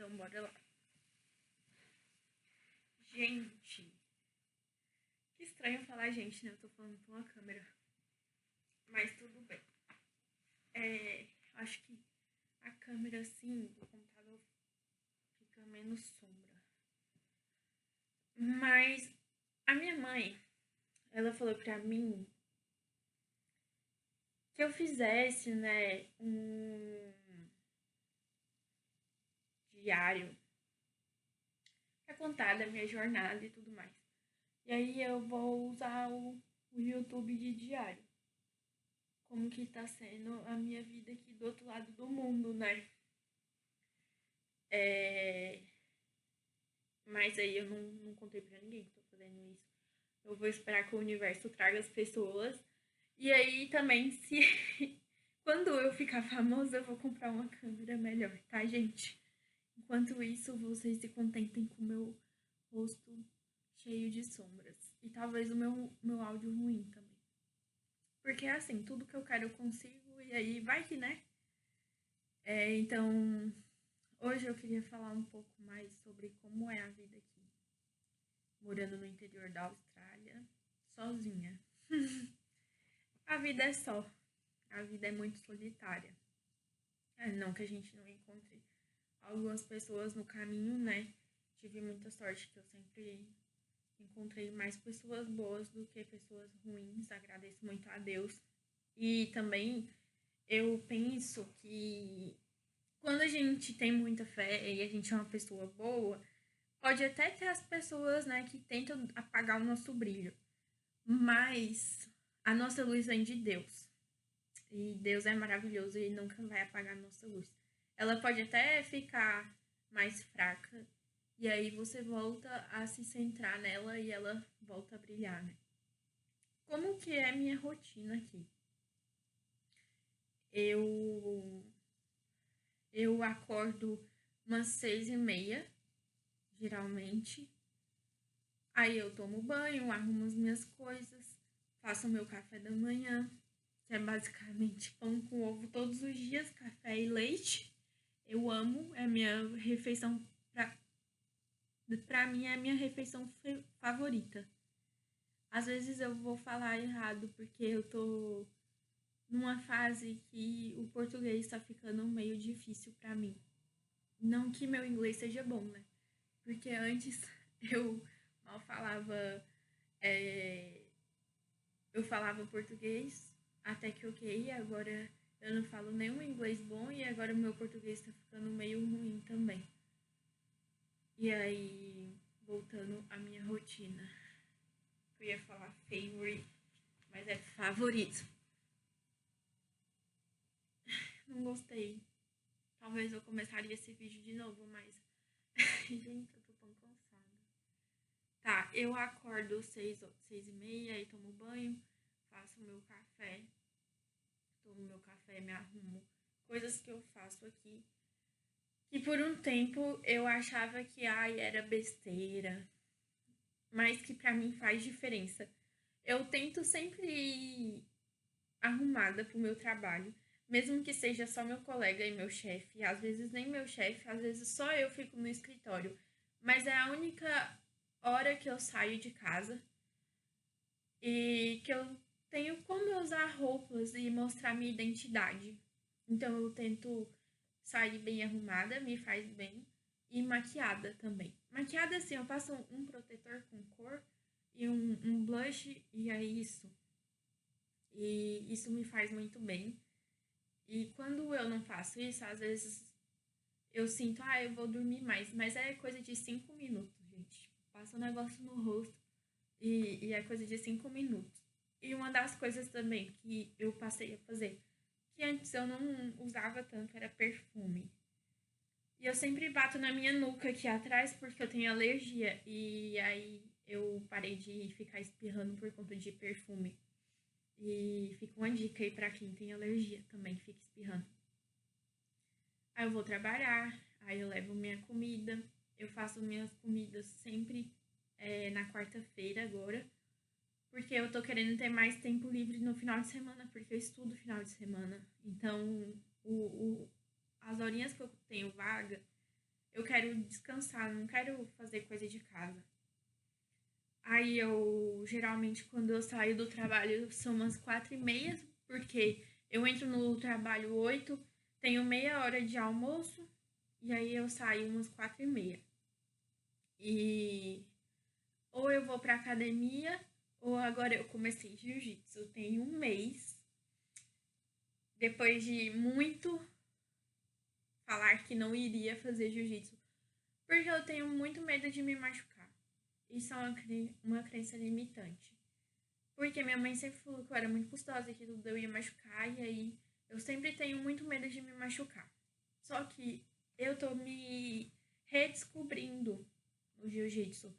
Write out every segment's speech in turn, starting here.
Então bora lá. Gente, que estranho falar gente, né? Eu tô falando com uma câmera. Mas tudo bem. Acho que a câmera assim do computador fica menos sombra. Mas a minha mãe, ela falou pra mim que eu fizesse, né, um diário pra contar da minha jornada e tudo mais. E aí eu vou usar o YouTube de diário. Como que tá sendo a minha vida aqui do outro lado do mundo, né? Mas aí eu não contei pra ninguém que tô fazendo isso. Eu vou esperar que o universo traga as pessoas. E aí também, se quando eu ficar famosa, eu vou comprar uma câmera melhor, tá, gente? Enquanto isso, vocês se contentem com o meu rosto cheio de sombras. E talvez o meu áudio ruim também. Porque é assim, tudo que eu quero eu consigo, e aí vai que, né? Então, hoje eu queria falar um pouco mais sobre como é a vida aqui, morando no interior da Austrália, sozinha. A vida é só, a vida é muito solitária. Não que a gente não encontre algumas pessoas no caminho, né? Tive muita sorte que eu sempre encontrei mais pessoas boas do que pessoas ruins, agradeço muito a Deus. E também eu penso que quando a gente tem muita fé e a gente é uma pessoa boa, pode até ter as pessoas, né, que tentam apagar o nosso brilho, mas a nossa luz vem de Deus. E Deus é maravilhoso e nunca vai apagar a nossa luz. Ela pode até ficar mais fraca e aí você volta a se centrar nela e ela volta a brilhar, né? Como que é a minha rotina aqui? Eu acordo umas 6h30, geralmente. Aí eu tomo banho, arrumo as minhas coisas, faço o meu café da manhã, que é basicamente pão com ovo todos os dias, café e leite. Eu amo, é a minha refeição, pra mim é a minha refeição favorita. Às vezes eu vou falar errado, porque eu tô numa fase que o português tá ficando meio difícil pra mim. Não que meu inglês seja bom, né? Porque antes eu mal falava. é, eu falava português até que ok, agora eu não falo nenhum inglês bom e agora o meu português tá ficando meio ruim também. E aí, voltando à minha rotina. Eu ia falar favorite, mas é favorito. Não gostei. Talvez eu começaria esse vídeo de novo, mas. Gente, eu tô tão cansada. Tá, eu acordo 6h30 e tomo banho, faço meu café, tomo meu café, me arrumo. Coisas que eu faço aqui. E por um tempo eu achava que era besteira, mas que pra mim faz diferença. Eu tento sempre ir arrumada pro meu trabalho, mesmo que seja só meu colega e meu chefe. Às vezes nem meu chefe, às vezes só eu fico no escritório. Mas é a única hora que eu saio de casa e que eu tenho como usar roupas e mostrar minha identidade. Então eu tento sair bem arrumada, me faz bem, e maquiada também. Maquiada assim, eu passo um protetor com cor e um blush e é isso. E isso me faz muito bem. E quando eu não faço isso, às vezes eu sinto, eu vou dormir mais. Mas é coisa de 5 minutos, gente. Passa um negócio no rosto e é coisa de 5 minutos. E uma das coisas também que eu passei a fazer, que antes eu não usava tanto, era perfume. E eu sempre bato na minha nuca aqui atrás porque eu tenho alergia. E aí eu parei de ficar espirrando por conta de perfume. E fica uma dica aí pra quem tem alergia também, fica espirrando. Aí eu vou trabalhar, aí eu levo minha comida. Eu faço minhas comidas sempre na quarta-feira agora. Porque eu tô querendo ter mais tempo livre no final de semana, porque eu estudo final de semana. Então, as horinhas que eu tenho vaga, Eu quero descansar, não quero fazer coisa de casa. Aí eu, geralmente, quando eu saio do trabalho, são umas 4h30, porque eu entro no trabalho 8, tenho meia hora de almoço, e aí eu saio umas 4h30. E ou eu vou pra academia, ou agora eu comecei jiu-jitsu. Tem um mês, depois de muito falar que não iria fazer jiu-jitsu, porque eu tenho muito medo de me machucar. Isso é uma crença limitante. Porque minha mãe sempre falou que eu era muito custosa e que tudo eu ia machucar, e aí eu sempre tenho muito medo de me machucar. Só que eu tô me redescobrindo no jiu-jitsu,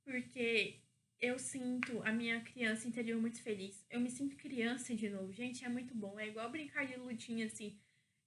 porque eu sinto a minha criança interior muito feliz. Eu me sinto criança de novo. Gente, é muito bom. É igual brincar de lutinha assim.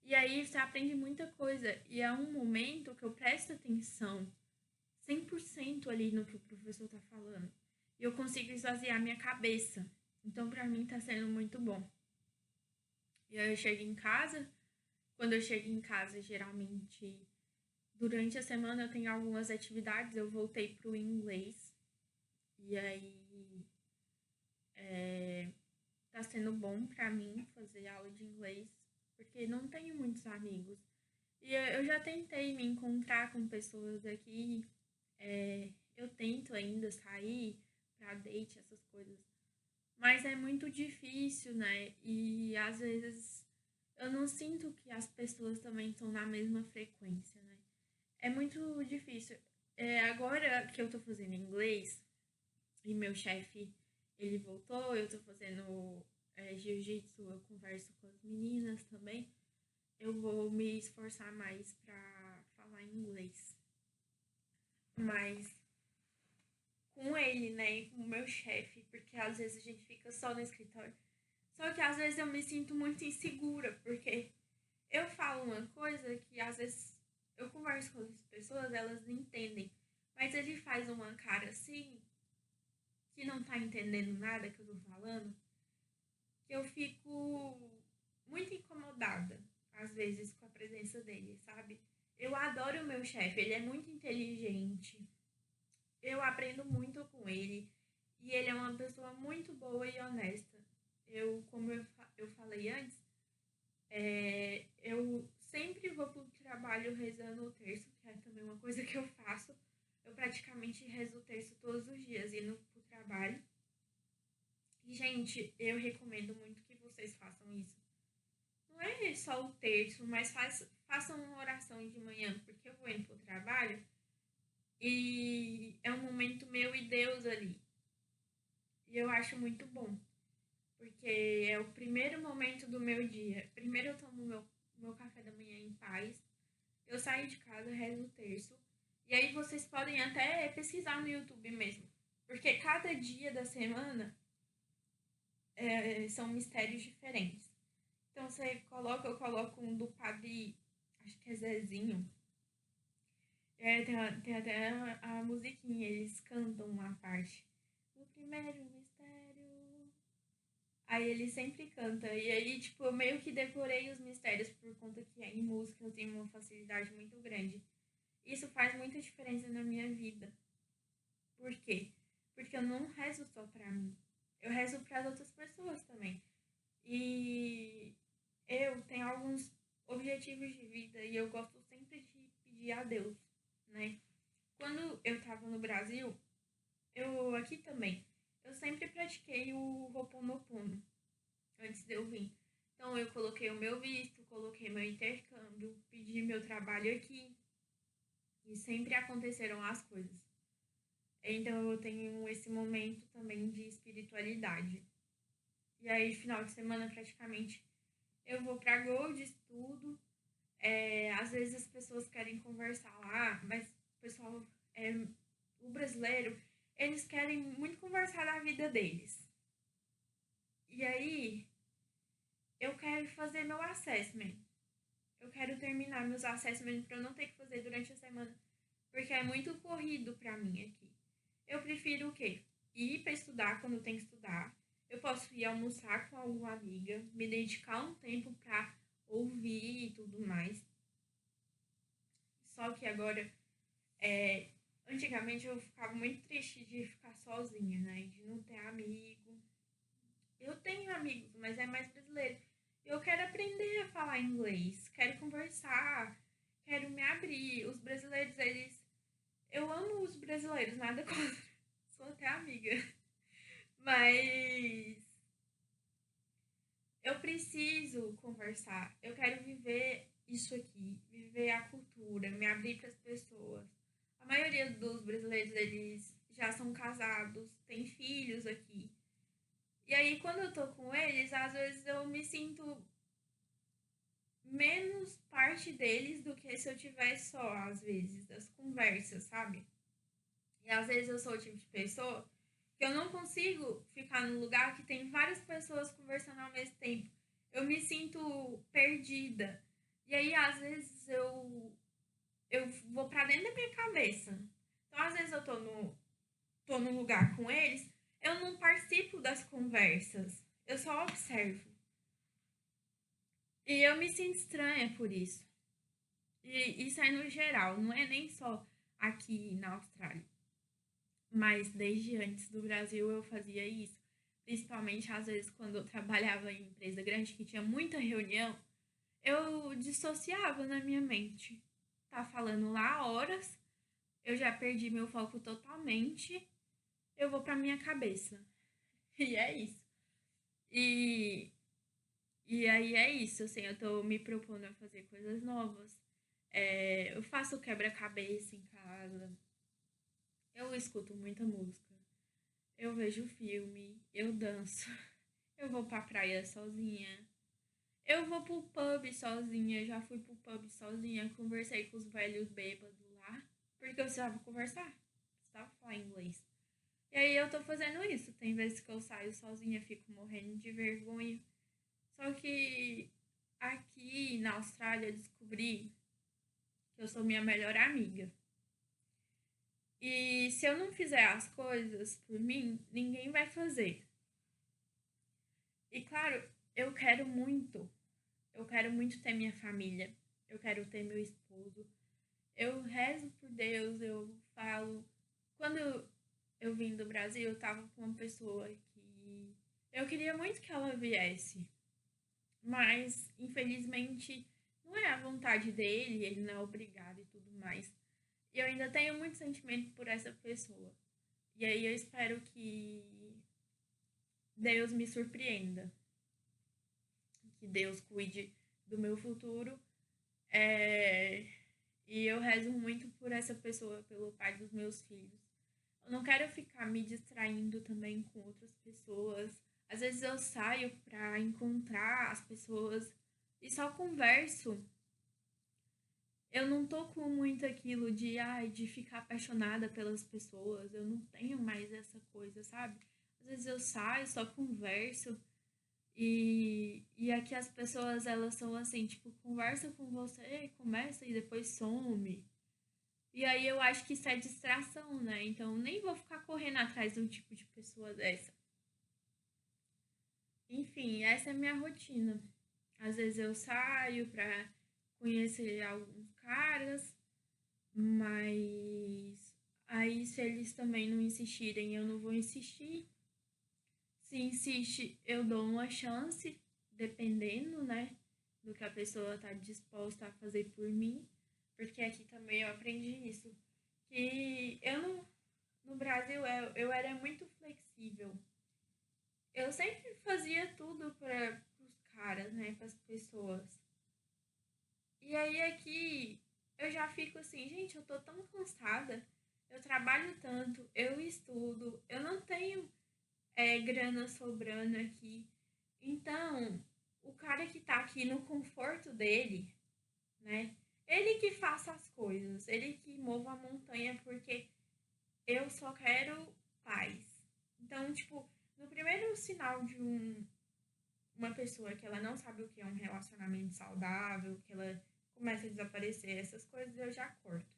E aí você aprende muita coisa. E é um momento que eu presto atenção 100% ali no que o professor tá falando. E eu consigo esvaziar minha cabeça. Então, pra mim, tá sendo muito bom. E aí eu chego em casa. Quando eu chego em casa, geralmente, durante a semana eu tenho algumas atividades. Eu voltei pro inglês. E aí, tá sendo bom pra mim fazer aula de inglês. Porque não tenho muitos amigos. E eu já tentei me encontrar com pessoas aqui. Eu tento ainda sair pra date, essas coisas. Mas é muito difícil, né? E às vezes eu não sinto que as pessoas também estão na mesma frequência, né? É muito difícil. Agora que eu tô fazendo inglês e meu chefe, ele voltou, eu tô fazendo jiu-jitsu, eu converso com as meninas também. Eu vou me esforçar mais pra falar inglês. Mas com ele, né? E com o meu chefe, porque às vezes a gente fica só no escritório. Só que às vezes eu me sinto muito insegura, porque eu falo uma coisa que às vezes eu converso com as pessoas, elas não entendem. Mas ele faz uma cara assim, que não tá entendendo nada que eu tô falando, que eu fico muito incomodada, às vezes, com a presença dele, sabe? Eu adoro o meu chefe, ele é muito inteligente, eu aprendo muito com ele e ele é uma pessoa muito boa e honesta. Como eu falei antes, eu sempre vou pro trabalho rezando o terço, que é também uma coisa que eu faço. Eu praticamente rezo o terço todos os dias indo pro trabalho. E, gente, eu recomendo muito que vocês façam isso. Não é só o terço, mas façam uma oração de manhã, porque eu vou indo pro trabalho e é um momento meu e Deus ali. E eu acho muito bom, porque é o primeiro momento do meu dia. Primeiro eu tomo meu café da manhã em paz, eu saio de casa, rezo o terço, e aí vocês podem até pesquisar no YouTube mesmo, porque cada dia da semana são mistérios diferentes. Então eu coloco um do padre, acho que é Zezinho. Tem até a musiquinha, eles cantam uma parte. O primeiro mistério. Aí ele sempre canta. E aí, tipo, eu meio que decorei os mistérios por conta que em música eu tenho uma facilidade muito grande. Isso faz muita diferença na minha vida. Por quê? Porque eu não rezo só pra mim. Eu rezo para as outras pessoas também. E eu tenho alguns objetivos de vida e eu gosto sempre de pedir a Deus, né? Quando eu tava no Brasil, eu aqui também, eu sempre pratiquei o Ho'oponopono antes de eu vir. Então eu coloquei o meu visto, coloquei meu intercâmbio, pedi meu trabalho aqui e sempre aconteceram as coisas. Então eu tenho esse momento também de espiritualidade. E aí, final de semana, praticamente, eu vou pra Gold, estudo. Às vezes as pessoas querem conversar lá, mas o pessoal, o brasileiro, eles querem muito conversar da vida deles. E aí, eu quero fazer meu assessment. Eu quero terminar meus assessments para eu não ter que fazer durante a semana, porque é muito corrido para mim aqui. Eu prefiro o quê? Ir para estudar quando tem que estudar. Eu posso ir almoçar com alguma amiga, me dedicar um tempo para ouvir e tudo mais. Só que agora, é, antigamente eu ficava muito triste de ficar sozinha, né? De não ter amigo. Eu tenho amigos, mas é mais brasileiro. Eu quero aprender a falar inglês, quero conversar, quero me abrir. Os brasileiros, eles. Eu amo os brasileiros, nada contra. Sou até amiga. Mas eu preciso conversar. Eu quero viver isso aqui, viver a cultura, me abrir para as pessoas. A maioria dos brasileiros, eles já são casados, têm filhos aqui. E aí, quando eu tô com eles, às vezes eu me sinto menos parte deles do que se eu tivesse só, às vezes, das conversas, sabe? E às vezes eu sou o tipo de pessoa que eu não consigo ficar num lugar que tem várias pessoas conversando ao mesmo tempo. Eu me sinto perdida. E aí, às vezes, eu vou pra dentro da minha cabeça. Então, às vezes, eu tô num lugar com eles, eu não participo das conversas. Eu só observo. E eu me sinto estranha por isso. E isso é no geral, não é nem só aqui na Austrália. Mas desde antes do Brasil eu fazia isso. Principalmente às vezes quando eu trabalhava em empresa grande que tinha muita reunião, eu dissociava na minha mente. Tá falando lá horas, eu já perdi meu foco totalmente, eu vou pra minha cabeça. E é isso. E, e aí é isso, assim, eu tô me propondo a fazer coisas novas. Eu faço quebra-cabeça em casa, eu escuto muita música, eu vejo filme, eu danço, eu vou pra praia sozinha, eu vou pro pub sozinha, já fui pro pub sozinha, conversei com os velhos bêbados lá, porque eu precisava conversar, precisava falar inglês. E aí eu tô fazendo isso, tem vezes que eu saio sozinha, fico morrendo de vergonha. Só que aqui na Austrália eu descobri que eu sou minha melhor amiga. E se eu não fizer as coisas por mim, ninguém vai fazer. E claro, eu quero muito ter minha família, eu quero ter meu esposo. Eu rezo por Deus, eu falo. Quando eu vim do Brasil, eu tava com uma pessoa que eu queria muito que ela viesse, mas infelizmente não é a vontade dele, ele não é obrigado e tudo mais. E eu ainda tenho muito sentimento por essa pessoa. E aí eu espero que Deus me surpreenda, que Deus cuide do meu futuro. É, E eu rezo muito por essa pessoa, pelo pai dos meus filhos. Eu não quero ficar me distraindo também com outras pessoas. Às vezes eu saio pra encontrar as pessoas e só converso. Eu não tô com muito aquilo de ficar apaixonada pelas pessoas. Eu não tenho mais essa coisa, sabe? Às vezes eu saio, só converso. E aqui as pessoas, elas são assim, tipo, conversa com você, começa e depois some. E aí eu acho que isso é distração, né? Então nem vou ficar correndo atrás de um tipo de pessoa dessa. Enfim, essa é a minha rotina. Às vezes eu saio pra conhecer alguns caras, mas aí se eles também não insistirem, eu não vou insistir. Se insiste, eu dou uma chance, dependendo, né, do que a pessoa tá disposta a fazer por mim. Porque aqui também eu aprendi isso. Que eu não. No Brasil eu era muito flexível. Eu sempre fazia tudo para os caras, né? Para as pessoas. E aí aqui eu já fico assim, gente, eu tô tão cansada. Eu trabalho tanto, eu estudo, eu não tenho grana sobrando aqui. Então, o cara que tá aqui no conforto dele, né? Ele que faça as coisas, ele que mova a montanha, porque eu só quero paz. Então, tipo, no primeiro sinal de uma pessoa que ela não sabe o que é um relacionamento saudável, que ela começa a desaparecer, essas coisas eu já corto.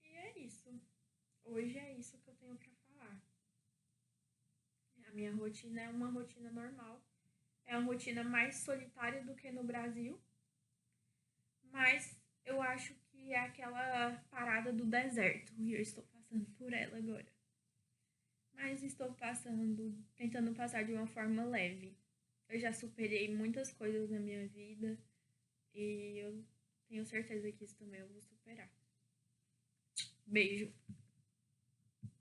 E é isso. Hoje é isso que eu tenho pra falar. A minha rotina é uma rotina normal. É uma rotina mais solitária do que no Brasil, mas acho que é aquela parada do deserto e eu estou passando por ela agora. Mas estou tentando passar de uma forma leve. Eu já superei muitas coisas na minha vida e eu tenho certeza que isso também eu vou superar. Beijo!